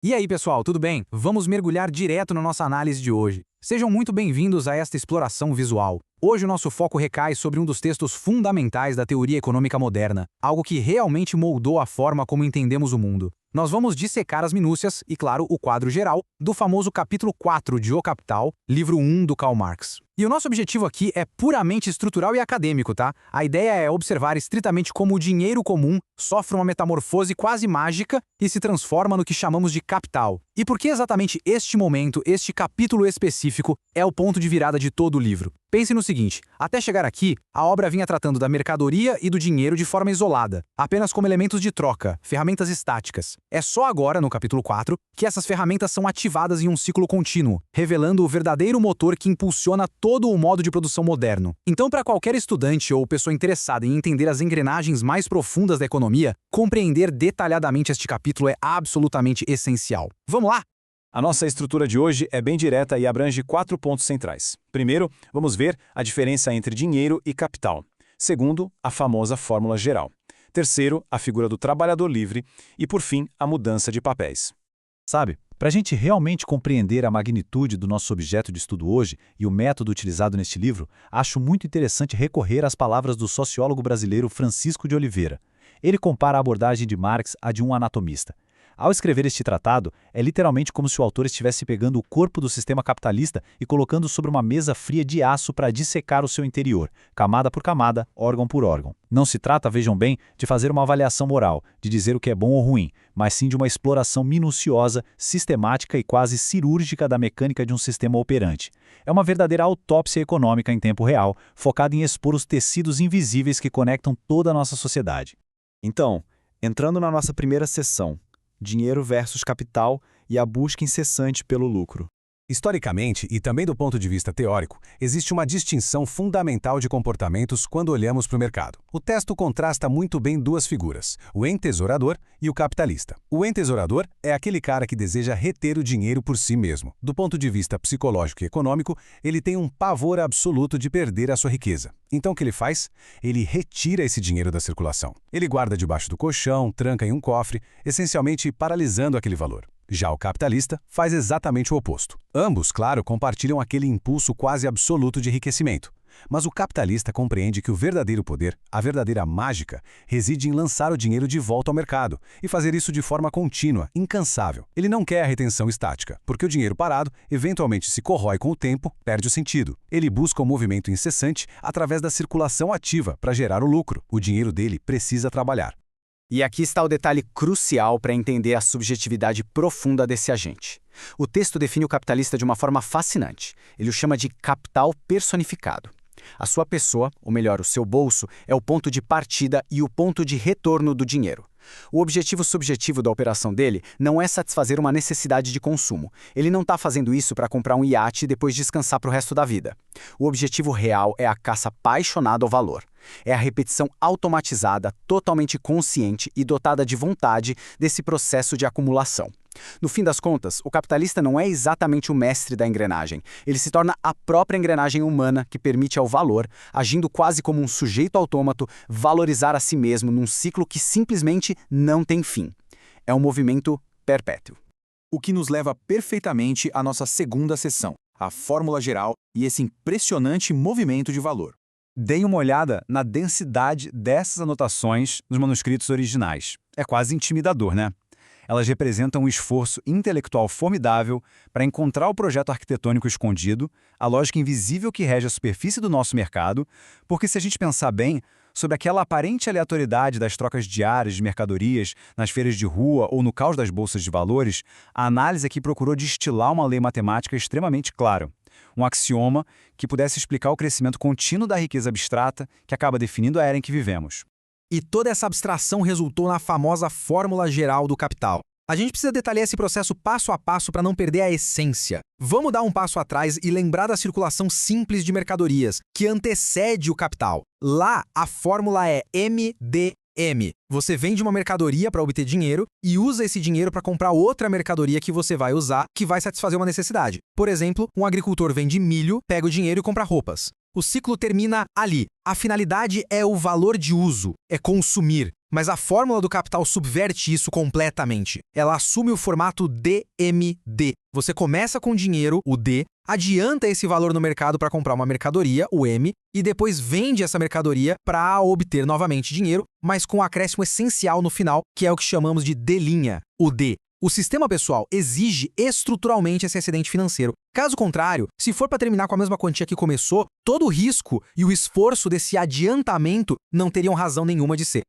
E aí, pessoal, tudo bem? Vamos mergulhar direto na nossa análise de hoje. Sejam muito bem-vindos a esta exploração visual. Hoje o nosso foco recai sobre um dos textos fundamentais da teoria econômica moderna, algo que realmente moldou a forma como entendemos o mundo. Nós vamos dissecar as minúcias e, claro, o quadro geral do famoso capítulo 4 de O Capital, livro 1 do Karl Marx. E o nosso objetivo aqui é puramente estrutural e acadêmico, tá? A ideia é observar estritamente como o dinheiro comum sofre uma metamorfose quase mágica e se transforma no que chamamos de capital. E por que exatamente este momento, este capítulo específico, é o ponto de virada de todo o livro? Pense no seguinte, até chegar aqui, a obra vinha tratando da mercadoria e do dinheiro de forma isolada, apenas como elementos de troca, ferramentas estáticas. É só agora, no capítulo 4, que essas ferramentas são ativadas em um ciclo contínuo, revelando o verdadeiro motor que impulsiona todo o modo de produção moderno. Então, para qualquer estudante ou pessoa interessada em entender as engrenagens mais profundas da economia, compreender detalhadamente este capítulo é absolutamente essencial. Vamos lá? A nossa estrutura de hoje é bem direta e abrange 4 pontos centrais. Primeiro, vamos ver a diferença entre dinheiro e capital. Segundo, a famosa fórmula geral. Terceiro, a figura do trabalhador livre. E, por fim, a mudança de papéis. Sabe, para a gente realmente compreender a magnitude do nosso objeto de estudo hoje e o método utilizado neste livro, acho muito interessante recorrer às palavras do sociólogo brasileiro Francisco de Oliveira. Ele compara a abordagem de Marx à de um anatomista. Ao escrever este tratado, é literalmente como se o autor estivesse pegando o corpo do sistema capitalista e colocando sobre uma mesa fria de aço para dissecar o seu interior, camada por camada, órgão por órgão. Não se trata, vejam bem, de fazer uma avaliação moral, de dizer o que é bom ou ruim, mas sim de uma exploração minuciosa, sistemática e quase cirúrgica da mecânica de um sistema operante. É uma verdadeira autópsia econômica em tempo real, focada em expor os tecidos invisíveis que conectam toda a nossa sociedade. Então, entrando na nossa primeira sessão, dinheiro versus capital e a busca incessante pelo lucro. Historicamente, e também do ponto de vista teórico, existe uma distinção fundamental de comportamentos quando olhamos para o mercado. O texto contrasta muito bem duas figuras, o entesourador e o capitalista. O entesourador é aquele cara que deseja reter o dinheiro por si mesmo. Do ponto de vista psicológico e econômico, ele tem um pavor absoluto de perder a sua riqueza. Então o que ele faz? Ele retira esse dinheiro da circulação. Ele guarda debaixo do colchão, tranca em um cofre, essencialmente paralisando aquele valor. Já o capitalista faz exatamente o oposto. Ambos, claro, compartilham aquele impulso quase absoluto de enriquecimento. Mas o capitalista compreende que o verdadeiro poder, a verdadeira mágica, reside em lançar o dinheiro de volta ao mercado e fazer isso de forma contínua, incansável. Ele não quer a retenção estática, porque o dinheiro parado eventualmente se corrói com o tempo, perde o sentido. Ele busca o movimento incessante através da circulação ativa para gerar o lucro. O dinheiro dele precisa trabalhar. E aqui está o detalhe crucial para entender a subjetividade profunda desse agente. O texto define o capitalista de uma forma fascinante. Ele o chama de capital personificado. A sua pessoa, ou melhor, o seu bolso, é o ponto de partida e o ponto de retorno do dinheiro. O objetivo subjetivo da operação dele não é satisfazer uma necessidade de consumo. Ele não está fazendo isso para comprar um iate e depois descansar para o resto da vida. O objetivo real é a caça apaixonada ao valor. É a repetição automatizada, totalmente consciente e dotada de vontade desse processo de acumulação. No fim das contas, o capitalista não é exatamente o mestre da engrenagem. Ele se torna a própria engrenagem humana que permite ao valor, agindo quase como um sujeito autômato, valorizar a si mesmo num ciclo que simplesmente não tem fim. É um movimento perpétuo. O que nos leva perfeitamente à nossa segunda sessão, a fórmula geral e esse impressionante movimento de valor. Deem uma olhada na densidade dessas anotações nos manuscritos originais. É quase intimidador, né? Elas representam um esforço intelectual formidável para encontrar o projeto arquitetônico escondido, a lógica invisível que rege a superfície do nosso mercado, porque se a gente pensar bem sobre aquela aparente aleatoriedade das trocas diárias de mercadorias nas feiras de rua ou no caos das bolsas de valores, a análise aqui procurou destilar uma lei matemática extremamente clara. Um axioma que pudesse explicar o crescimento contínuo da riqueza abstrata que acaba definindo a era em que vivemos. E toda essa abstração resultou na famosa fórmula geral do capital. A gente precisa detalhar esse processo passo a passo para não perder a essência. Vamos dar um passo atrás e lembrar da circulação simples de mercadorias, que antecede o capital. Lá, a fórmula é MDM. Você vende uma mercadoria para obter dinheiro e usa esse dinheiro para comprar outra mercadoria que você vai usar, que vai satisfazer uma necessidade. Por exemplo, um agricultor vende milho, pega o dinheiro e compra roupas. O ciclo termina ali. A finalidade é o valor de uso, é consumir. Mas a fórmula do capital subverte isso completamente. Ela assume o formato DMD. Você começa com dinheiro, o D, adianta esse valor no mercado para comprar uma mercadoria, o M, e depois vende essa mercadoria para obter novamente dinheiro, mas com um acréscimo essencial no final, que é o que chamamos de D', o D. O sistema pessoal exige estruturalmente esse excedente financeiro. Caso contrário, se for para terminar com a mesma quantia que começou, todo o risco e o esforço desse adiantamento não teriam razão nenhuma de ser.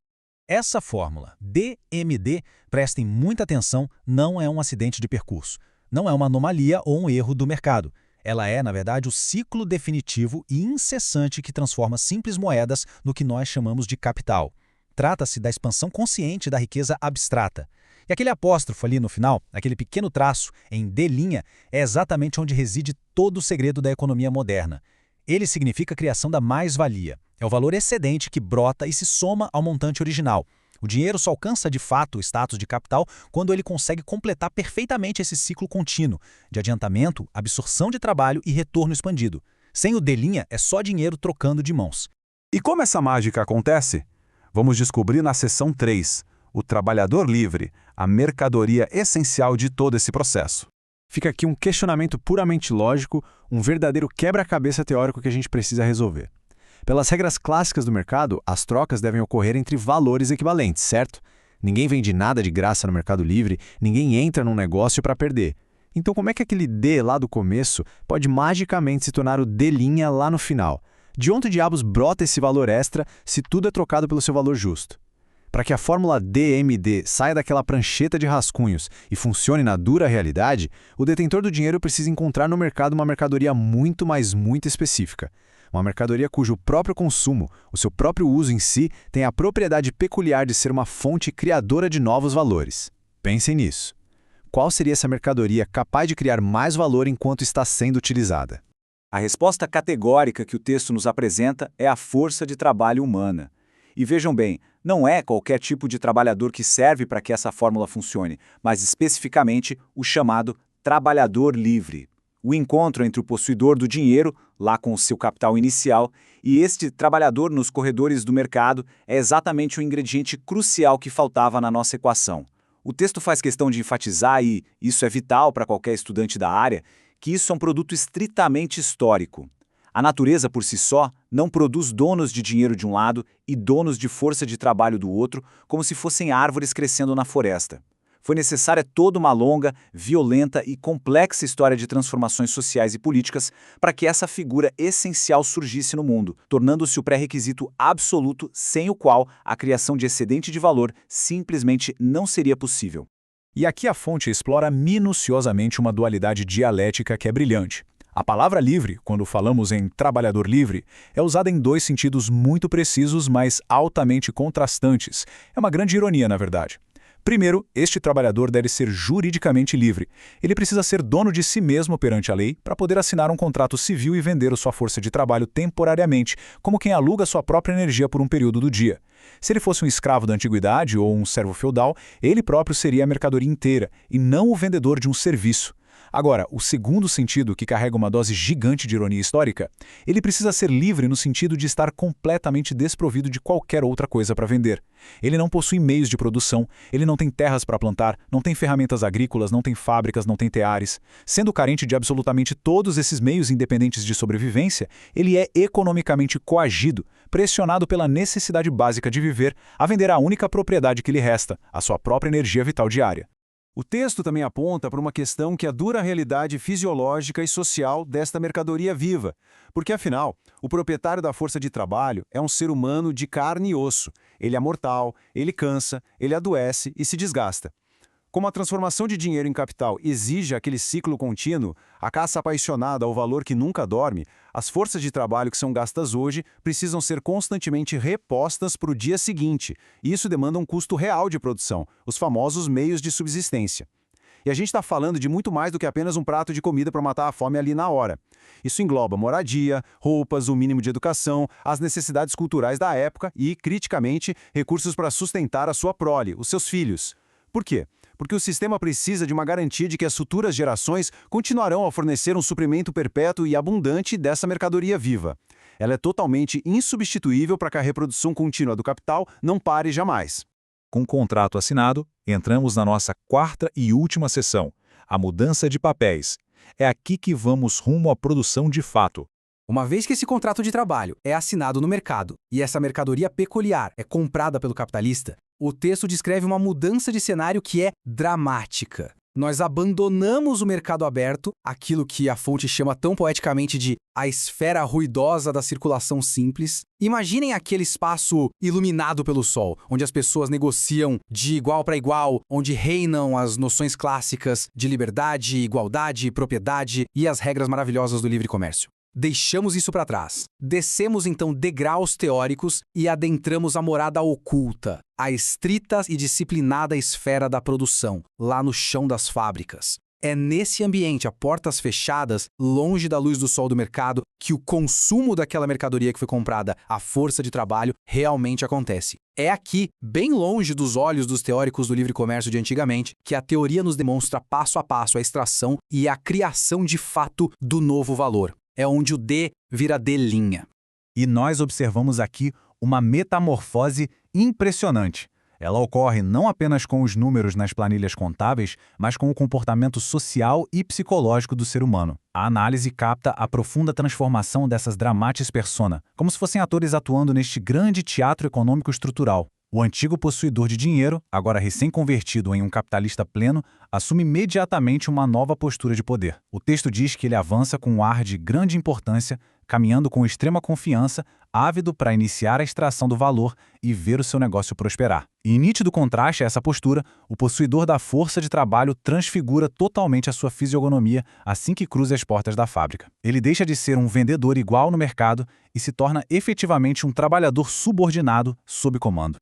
Essa fórmula, DMD, prestem muita atenção, não é um acidente de percurso. Não é uma anomalia ou um erro do mercado. Ela é, na verdade, o ciclo definitivo e incessante que transforma simples moedas no que nós chamamos de capital. Trata-se da expansão consciente da riqueza abstrata. E aquele apóstrofo ali no final, aquele pequeno traço em D', é exatamente onde reside todo o segredo da economia moderna. Ele significa a criação da mais-valia. É o valor excedente que brota e se soma ao montante original. O dinheiro só alcança de fato o status de capital quando ele consegue completar perfeitamente esse ciclo contínuo de adiantamento, absorção de trabalho e retorno expandido. Sem o D', é só dinheiro trocando de mãos. E como essa mágica acontece? Vamos descobrir na seção 3, o trabalhador livre, a mercadoria essencial de todo esse processo. Fica aqui um questionamento puramente lógico, um verdadeiro quebra-cabeça teórico que a gente precisa resolver. Pelas regras clássicas do mercado, as trocas devem ocorrer entre valores equivalentes, certo? Ninguém vende nada de graça no mercado livre, ninguém entra num negócio para perder. Então como é que aquele D lá do começo pode magicamente se tornar o D' lá no final? De onde diabos brota esse valor extra se tudo é trocado pelo seu valor justo? Para que a fórmula DMD saia daquela prancheta de rascunhos e funcione na dura realidade, o detentor do dinheiro precisa encontrar no mercado uma mercadoria muito, mas muito específica. Uma mercadoria cujo próprio consumo, o seu próprio uso em si, tem a propriedade peculiar de ser uma fonte criadora de novos valores. Pensem nisso. Qual seria essa mercadoria capaz de criar mais valor enquanto está sendo utilizada? A resposta categórica que o texto nos apresenta é a força de trabalho humana. E vejam bem, não é qualquer tipo de trabalhador que serve para que essa fórmula funcione, mas especificamente o chamado trabalhador livre. O encontro entre o possuidor do dinheiro, lá com o seu capital inicial, e este trabalhador nos corredores do mercado é exatamente o ingrediente crucial que faltava na nossa equação. O texto faz questão de enfatizar, e isso é vital para qualquer estudante da área, que isso é um produto estritamente histórico. A natureza por si só não produz donos de dinheiro de um lado e donos de força de trabalho do outro, como se fossem árvores crescendo na floresta. Foi necessária toda uma longa, violenta e complexa história de transformações sociais e políticas para que essa figura essencial surgisse no mundo, tornando-se o pré-requisito absoluto sem o qual a criação de excedente de valor simplesmente não seria possível. E aqui a fonte explora minuciosamente uma dualidade dialética que é brilhante. A palavra livre, quando falamos em trabalhador livre, é usada em dois sentidos muito precisos, mas altamente contrastantes. É uma grande ironia, na verdade. Primeiro, este trabalhador deve ser juridicamente livre. Ele precisa ser dono de si mesmo perante a lei para poder assinar um contrato civil e vender sua força de trabalho temporariamente, como quem aluga sua própria energia por um período do dia. Se ele fosse um escravo da antiguidade ou um servo feudal, ele próprio seria a mercadoria inteira, e não o vendedor de um serviço. Agora, o segundo sentido, que carrega uma dose gigante de ironia histórica, ele precisa ser livre no sentido de estar completamente desprovido de qualquer outra coisa para vender. Ele não possui meios de produção, ele não tem terras para plantar, não tem ferramentas agrícolas, não tem fábricas, não tem teares. Sendo carente de absolutamente todos esses meios independentes de sobrevivência, ele é economicamente coagido, pressionado pela necessidade básica de viver, a vender a única propriedade que lhe resta, a sua própria energia vital diária. O texto também aponta para uma questão que é a dura realidade fisiológica e social desta mercadoria viva, porque, afinal, o proprietário da força de trabalho é um ser humano de carne e osso. Ele é mortal, ele cansa, ele adoece e se desgasta. Como a transformação de dinheiro em capital exige aquele ciclo contínuo, a caça apaixonada ao valor que nunca dorme, as forças de trabalho que são gastas hoje precisam ser constantemente repostas para o dia seguinte, e isso demanda um custo real de produção, os famosos meios de subsistência. E a gente está falando de muito mais do que apenas um prato de comida para matar a fome ali na hora. Isso engloba moradia, roupas, o mínimo de educação, as necessidades culturais da época e, criticamente, recursos para sustentar a sua prole, os seus filhos. Por quê? porque o sistema precisa de uma garantia de que as futuras gerações continuarão a fornecer um suprimento perpétuo e abundante dessa mercadoria viva. Ela é totalmente insubstituível para que a reprodução contínua do capital não pare jamais. Com o contrato assinado, entramos na nossa quarta e última sessão, a mudança de papéis. É aqui que vamos rumo à produção de fato. Uma vez que esse contrato de trabalho é assinado no mercado e essa mercadoria peculiar é comprada pelo capitalista, o texto descreve uma mudança de cenário que é dramática. Nós abandonamos o mercado aberto, aquilo que a fonte chama tão poeticamente de a esfera ruidosa da circulação simples. Imaginem aquele espaço iluminado pelo sol, onde as pessoas negociam de igual para igual, onde reinam as noções clássicas de liberdade, igualdade, propriedade e as regras maravilhosas do livre comércio. Deixamos isso para trás. Descemos então degraus teóricos e adentramos a morada oculta, a estrita e disciplinada esfera da produção, lá no chão das fábricas. É nesse ambiente, a portas fechadas, longe da luz do sol do mercado, que o consumo daquela mercadoria que foi comprada à força de trabalho realmente acontece. É aqui, bem longe dos olhos dos teóricos do livre comércio de antigamente, que a teoria nos demonstra passo a passo a extração e a criação de fato do novo valor. É onde o D vira D'. E nós observamos aqui uma metamorfose impressionante. Ela ocorre não apenas com os números nas planilhas contábeis, mas com o comportamento social e psicológico do ser humano. A análise capta a profunda transformação dessas dramatis persona, como se fossem atores atuando neste grande teatro econômico estrutural. O antigo possuidor de dinheiro, agora recém-convertido em um capitalista pleno, assume imediatamente uma nova postura de poder. O texto diz que ele avança com um ar de grande importância, caminhando com extrema confiança, ávido para iniciar a extração do valor e ver o seu negócio prosperar. E em nítido contraste a essa postura, o possuidor da força de trabalho transfigura totalmente a sua fisionomia assim que cruza as portas da fábrica. Ele deixa de ser um vendedor igual no mercado e se torna efetivamente um trabalhador subordinado sob comando.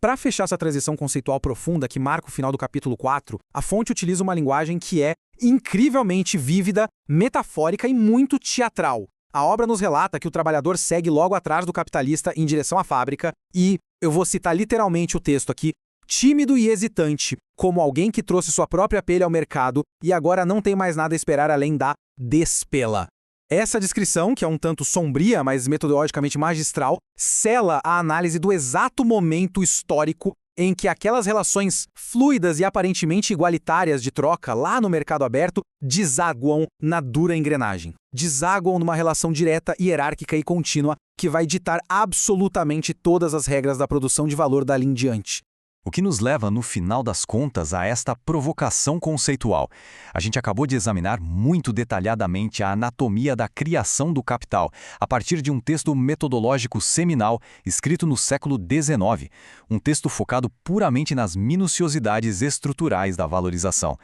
Para fechar essa transição conceitual profunda que marca o final do capítulo 4, a fonte utiliza uma linguagem que é incrivelmente vívida, metafórica e muito teatral. A obra nos relata que o trabalhador segue logo atrás do capitalista em direção à fábrica e, eu vou citar literalmente o texto aqui, tímido e hesitante, como alguém que trouxe sua própria pelha ao mercado e agora não tem mais nada a esperar além da despela. Essa descrição, que é um tanto sombria, mas metodologicamente magistral, sela a análise do exato momento histórico em que aquelas relações fluidas e aparentemente igualitárias de troca lá no mercado aberto desaguam na dura engrenagem. Desaguam numa relação direta, hierárquica e contínua que vai ditar absolutamente todas as regras da produção de valor dali em diante. O que nos leva, no final das contas, a esta provocação conceitual. A gente acabou de examinar muito detalhadamente a anatomia da criação do capital, a partir de um texto metodológico seminal, escrito no século XIX, um texto focado puramente nas minuciosidades estruturais da valorização.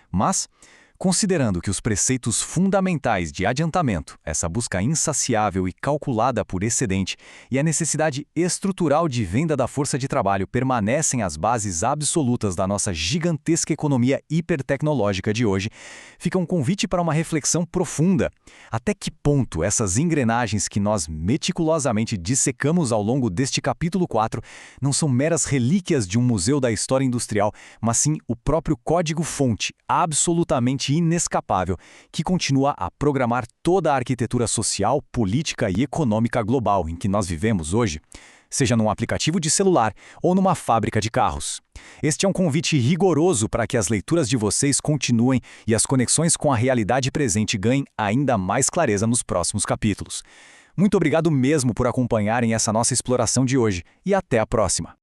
Mas, considerando que os preceitos fundamentais de adiantamento, essa busca insaciável e calculada por excedente, e a necessidade estrutural de venda da força de trabalho permanecem as bases absolutas da nossa gigantesca economia hipertecnológica de hoje, fica um convite para uma reflexão profunda. Até que ponto essas engrenagens que nós meticulosamente dissecamos ao longo deste capítulo 4 não são meras relíquias de um museu da história industrial, mas sim o próprio código-fonte, absolutamente inescapável, que continua a programar toda a arquitetura social, política e econômica global em que nós vivemos hoje, seja num aplicativo de celular ou numa fábrica de carros. Este é um convite rigoroso para que as leituras de vocês continuem e as conexões com a realidade presente ganhem ainda mais clareza nos próximos capítulos. Muito obrigado mesmo por acompanharem essa nossa exploração de hoje e até a próxima!